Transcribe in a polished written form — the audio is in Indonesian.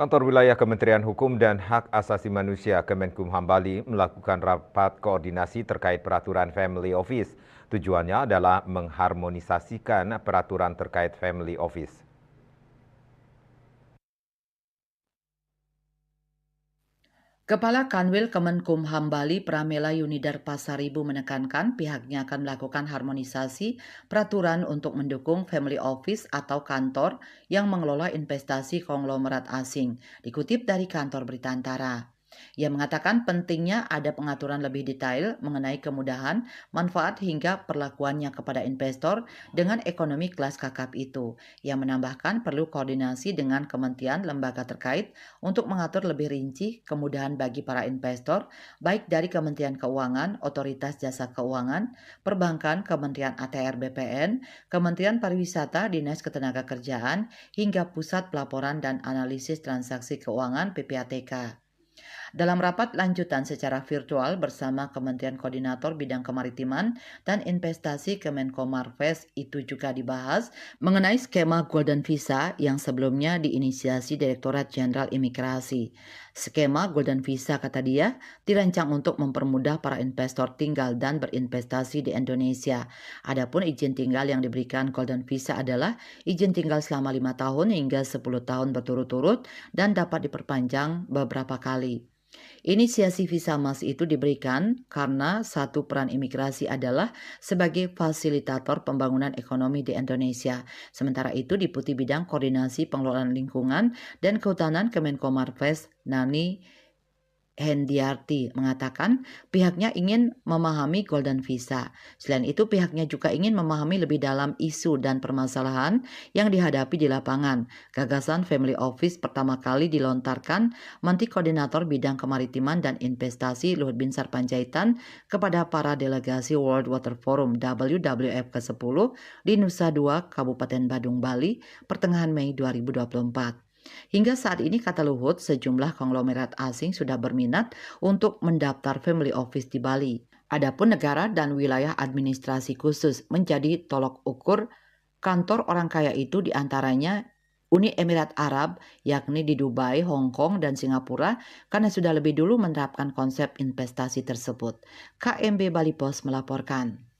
Kantor Wilayah Kementerian Hukum dan Hak Asasi Manusia Kemenkumham Bali melakukan rapat koordinasi terkait peraturan Family Office. Tujuannya adalah mengharmonisasikan peraturan terkait Family Office. Kepala Kanwil Kemenkumham Bali Pramela Yunidar Pasaribu menekankan pihaknya akan melakukan harmonisasi peraturan untuk mendukung family office atau kantor yang mengelola investasi konglomerat asing, dikutip dari kantor Berita Antara. Ia mengatakan pentingnya ada pengaturan lebih detail mengenai kemudahan, manfaat hingga perlakuannya kepada investor dengan ekonomi kelas kakap itu. Ia menambahkan perlu koordinasi dengan kementerian lembaga terkait untuk mengatur lebih rinci kemudahan bagi para investor, baik dari Kementerian Keuangan, Otoritas Jasa Keuangan, Perbankan, Kementerian ATR BPN, Kementerian Pariwisata, Dinas Ketenagakerjaan, hingga Pusat Pelaporan dan Analisis Transaksi Keuangan PPATK. Dalam rapat lanjutan secara virtual bersama Kementerian Koordinator Bidang Kemaritiman dan Investasi Kemenkomarves itu juga dibahas mengenai skema Golden Visa yang sebelumnya diinisiasi Direktorat Jenderal Imigrasi. Skema Golden Visa, kata dia, dirancang untuk mempermudah para investor tinggal dan berinvestasi di Indonesia. Adapun izin tinggal yang diberikan Golden Visa adalah izin tinggal selama 5 tahun hingga 10 tahun berturut-turut dan dapat diperpanjang beberapa kali. Inisiasi visa emas itu diberikan karena satu peran imigrasi adalah sebagai fasilitator pembangunan ekonomi di Indonesia. Sementara itu Deputi Bidang Koordinasi Pengelolaan Lingkungan dan Kehutanan Kemenkomarves Nani Hendiarti mengatakan pihaknya ingin memahami Golden Visa. Selain itu pihaknya juga ingin memahami lebih dalam isu dan permasalahan yang dihadapi di lapangan. Gagasan Family Office pertama kali dilontarkan Menteri Koordinator Bidang Kemaritiman dan Investasi Luhut Binsar Panjaitan kepada para delegasi World Water Forum WWF ke-10 di Nusa Dua, Kabupaten Badung, Bali, pertengahan Mei 2024. Hingga saat ini, kata Luhut, sejumlah konglomerat asing sudah berminat untuk mendaftar family office di Bali. Adapun negara dan wilayah administrasi khusus menjadi tolok ukur kantor orang kaya itu diantaranya Uni Emirat Arab, yakni di Dubai, Hong Kong, dan Singapura, karena sudah lebih dulu menerapkan konsep investasi tersebut. KMB Bali Pos melaporkan.